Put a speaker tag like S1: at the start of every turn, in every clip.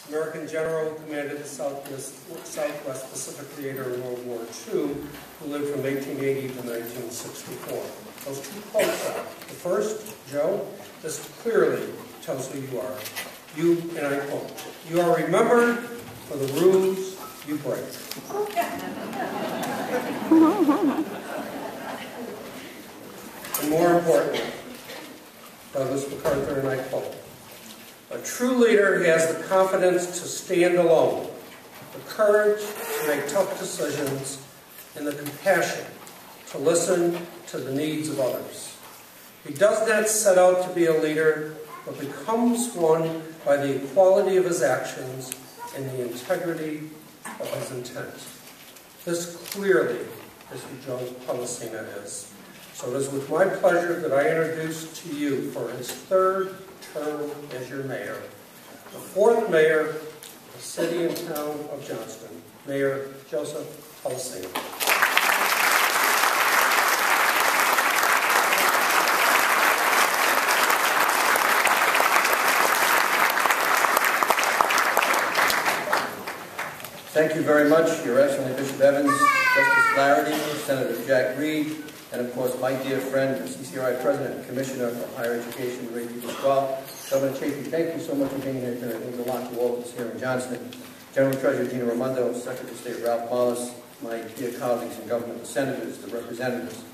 S1: American general who commanded the Southwest Pacific Theater in World War II, who lived from 1880 to 1964. Those two quotes are, the first, Joe, this clearly tells who you are. You, and I quote, "You are remembered for the rules you break." And more importantly, Douglas MacArthur, and I quote, "A true leader has the confidence to stand alone, the courage to make tough decisions, and the compassion to listen to the needs of others. He does not set out to be a leader, but becomes one by the equality of his actions and the integrity of his intent." This clearly is who Joseph Polisena is. So it is with my pleasure that I introduce to you for his third term as your mayor, the fourth mayor of the city and town of Johnston, Mayor Joseph Polisena.
S2: Thank you very much, Your Excellency Bishop Evans, Justice Flaherty, Senator Jack Reed, and of course my dear friend, CCRI President and Commissioner for Higher Education, Ray Pasquale. Governor Chafee, thank you so much for being here tonight. It means a lot to all of us here in Johnston. General Treasurer Gina Raimondo, Secretary of State Ralph Mollis, my dear colleagues in government, the senators, the representatives,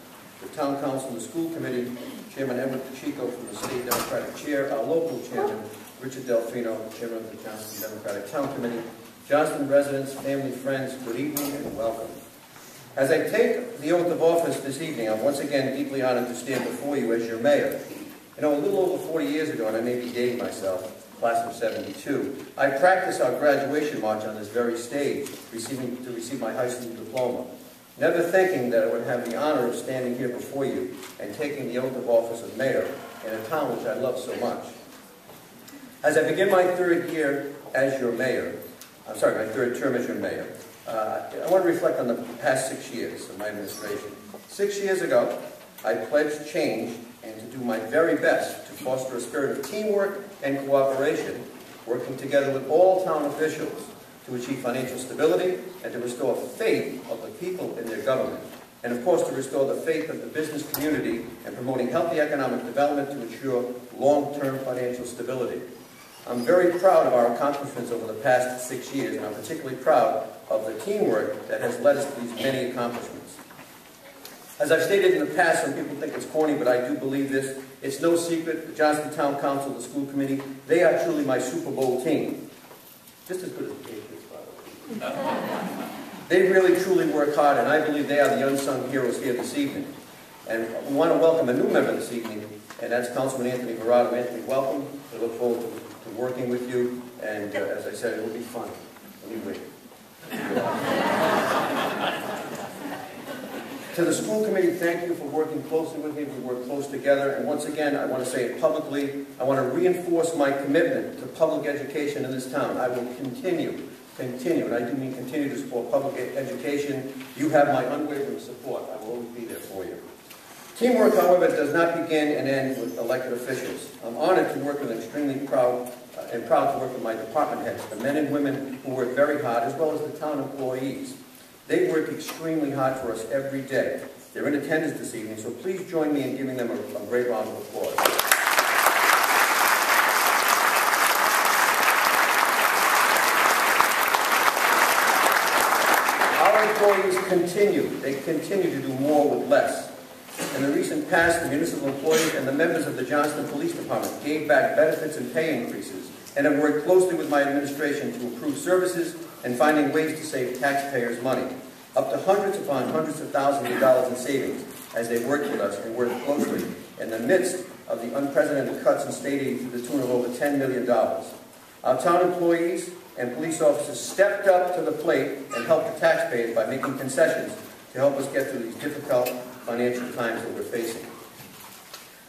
S2: the Town Council and the School Committee, Chairman Edward Pacheco from the State Democratic Chair, our local Chairman, Richard Delfino, Chairman of the Johnston Democratic Town Committee, Johnston residents, family, friends, good evening and welcome. As I take the oath of office this evening, I'm once again deeply honored to stand before you as your mayor. You know, a little over 40 years ago, and I may be dating myself, class of 72, I practiced our graduation march on this very stage, to receive my high school diploma, never thinking that I would have the honor of standing here before you and taking the oath of office of mayor in a town which I love so much. As I begin my third year as your mayor, my third term as your mayor, I want to reflect on the past 6 years of my administration. 6 years ago, I pledged change and to do my very best to foster a spirit of teamwork and cooperation, working together with all town officials to achieve financial stability and to restore faith of the people in their government. And of course, to restore the faith of the business community and promoting healthy economic development to ensure long-term financial stability. I'm very proud of our accomplishments over the past 6 years, and I'm particularly proud of the teamwork that has led us to these many accomplishments. As I've stated in the past, some people think it's corny, but I do believe this. It's no secret, the Johnston Town Council, the school committee, they are truly my Super Bowl team. Just as good as the Patriots, by the way. They really, truly work hard, and I believe they are the unsung heroes here this evening. And we want to welcome a new member this evening, and that's Councilman Anthony Verrado. Anthony, welcome. We look forward to working with you, and as I said, it will be fun. Anyway. To the school committee, thank you for working closely with me. We work close together, and once again, I want to say it publicly, I want to reinforce my commitment to public education in this town. I will continue, and I do mean continue to support public education. You have my unwavering support. I will always be there for you. Teamwork, however, does not begin and end with elected officials. I'm honored to work with extremely proud to work with my department heads, the men and women who work very hard, as well as the town employees. They work extremely hard for us every day. They're in attendance this evening, so please join me in giving them a great round of applause. Our employees continue to do more with less. In the recent past, the municipal employees and the members of the Johnston Police Department gave back benefits and pay increases and have worked closely with my administration to improve services and finding ways to save taxpayers money, up to hundreds upon hundreds of thousands of dollars in savings as they worked with us and worked closely in the midst of the unprecedented cuts in state aid to the tune of over $10 million. Our town employees and police officers stepped up to the plate and helped the taxpayers by making concessions to help us get through these difficult financial times that we're facing.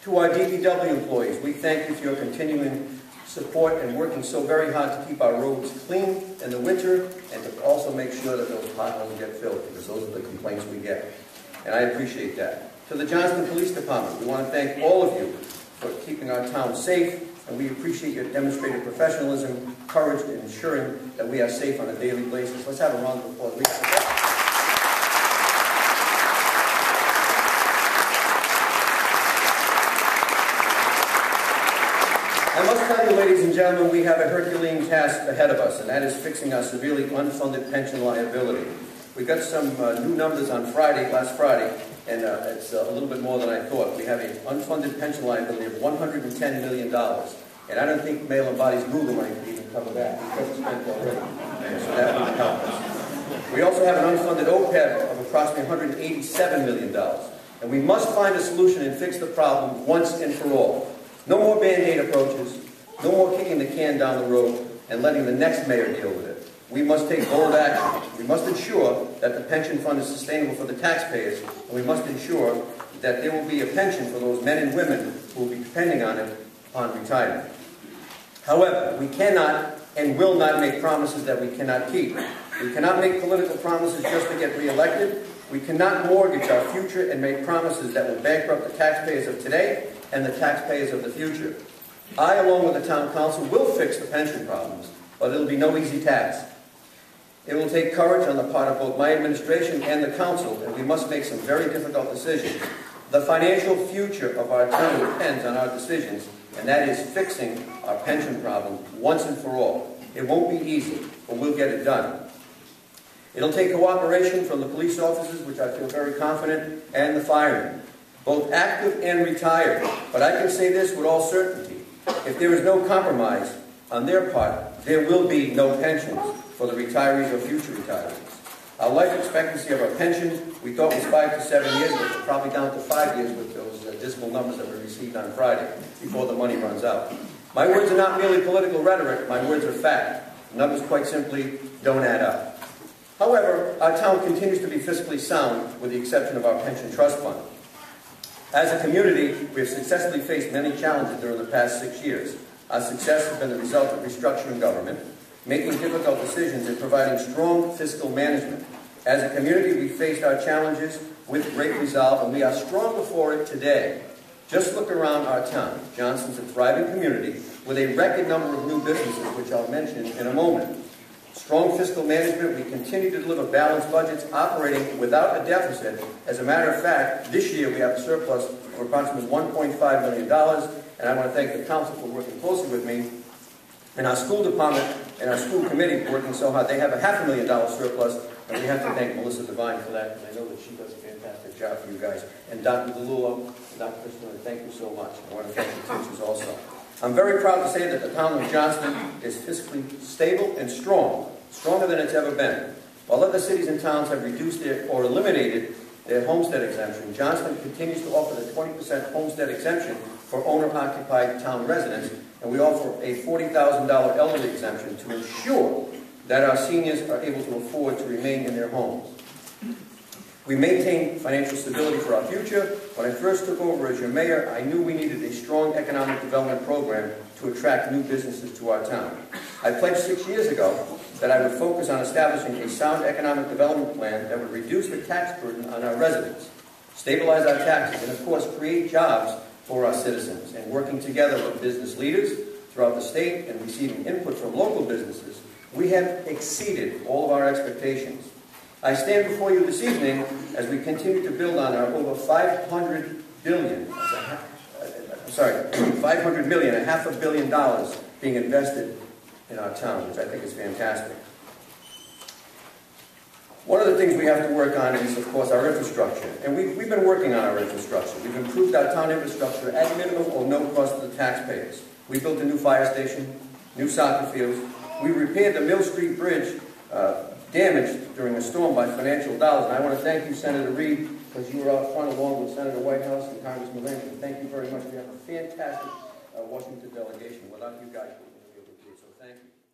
S2: To our DPW employees, we thank you for your continuing support and working so very hard to keep our roads clean in the winter and to also make sure that those potholes get filled, because those are the complaints we get. And I appreciate that. To the Johnston Police Department, we want to thank all of you for keeping our town safe, and we appreciate your demonstrated professionalism, courage in ensuring that we are safe on a daily basis. Let's have a round of applause. I must tell you, ladies and gentlemen, we have a Herculean task ahead of us, and that is fixing our severely unfunded pension liability. We got some new numbers on last Friday, and it's a little bit more than I thought. We have an unfunded pension liability of $110 million, and I don't think mail and bodies Google money can even cover that. Because it's spent already, so that would help us. We also have an unfunded OPEB of approximately $187 million, and we must find a solution and fix the problem once and for all. No more Band-Aid approaches, no more kicking the can down the road and letting the next mayor deal with it. We must take bold action. We must ensure that the pension fund is sustainable for the taxpayers, and we must ensure that there will be a pension for those men and women who will be depending on it upon retirement. However, we cannot and will not make promises that we cannot keep. We cannot make political promises just to get reelected. We cannot mortgage our future and make promises that will bankrupt the taxpayers of today and the taxpayers of the future. I, along with the town council, will fix the pension problems, but it will be no easy task. It will take courage on the part of both my administration and the council, and we must make some very difficult decisions. The financial future of our town depends on our decisions, and that is fixing our pension problem once and for all. It won't be easy, but we'll get it done. It'll take cooperation from the police officers, which I feel very confident, and the firemen, both active and retired. But I can say this with all certainty. If there is no compromise on their part, there will be no pensions for the retirees or future retirees. Our life expectancy of our pension, we thought was 5 to 7 years, but we're probably down to 5 years with those dismal numbers that we received on Friday, before the money runs out. My words are not merely political rhetoric, my words are fact. The numbers, quite simply, don't add up. However, our town continues to be fiscally sound, with the exception of our pension trust fund. As a community, we have successfully faced many challenges during the past 6 years. Our success has been the result of restructuring government, making difficult decisions, and providing strong fiscal management. As a community, we faced our challenges with great resolve, and we are stronger for it today. Just look around our town. Johnston's a thriving community with a record number of new businesses, which I'll mention in a moment. Strong fiscal management, we continue to deliver balanced budgets, operating without a deficit. As a matter of fact, this year we have a surplus of approximately $1.5 million, and I want to thank the council for working closely with me, and our school department and our school committee working so hard. They have a $500,000 surplus, and we have to thank Melissa Devine for that, because I know that she does a fantastic job for you guys. And Dr. DeLullo, and Dr. Christopher, thank you so much. I want to thank the teachers also. I'm very proud to say that the town of Johnston is fiscally stable and strong, stronger than it's ever been. While other cities and towns have reduced or eliminated their homestead exemption, Johnston continues to offer the 20% homestead exemption for owner-occupied town residents, and we offer a $40,000 elderly exemption to ensure that our seniors are able to afford to remain in their homes. We maintain financial stability for our future. When I first took over as your mayor, I knew we needed a strong economic development program to attract new businesses to our town. I pledged 6 years ago that I would focus on establishing a sound economic development plan that would reduce the tax burden on our residents, stabilize our taxes, and of course create jobs for our citizens. And working together with business leaders throughout the state and receiving input from local businesses, we have exceeded all of our expectations. I stand before you this evening as we continue to build on our over $500 million, a half a billion dollars being invested in our town, which I think is fantastic. One of the things we have to work on is, of course, our infrastructure. And we've been working on our infrastructure. We've improved our town infrastructure at minimum or no cost to the taxpayers. We built a new fire station, new soccer fields. We repaired the Mill Street Bridge, damaged during a storm by financial dollars. And I want to thank you, Senator Reid, because you were out front along with Senator Whitehouse and Congressman Lincoln. Thank you very much. We have a fantastic Washington delegation. Without you guys, we wouldn't be able to do it. So thank you.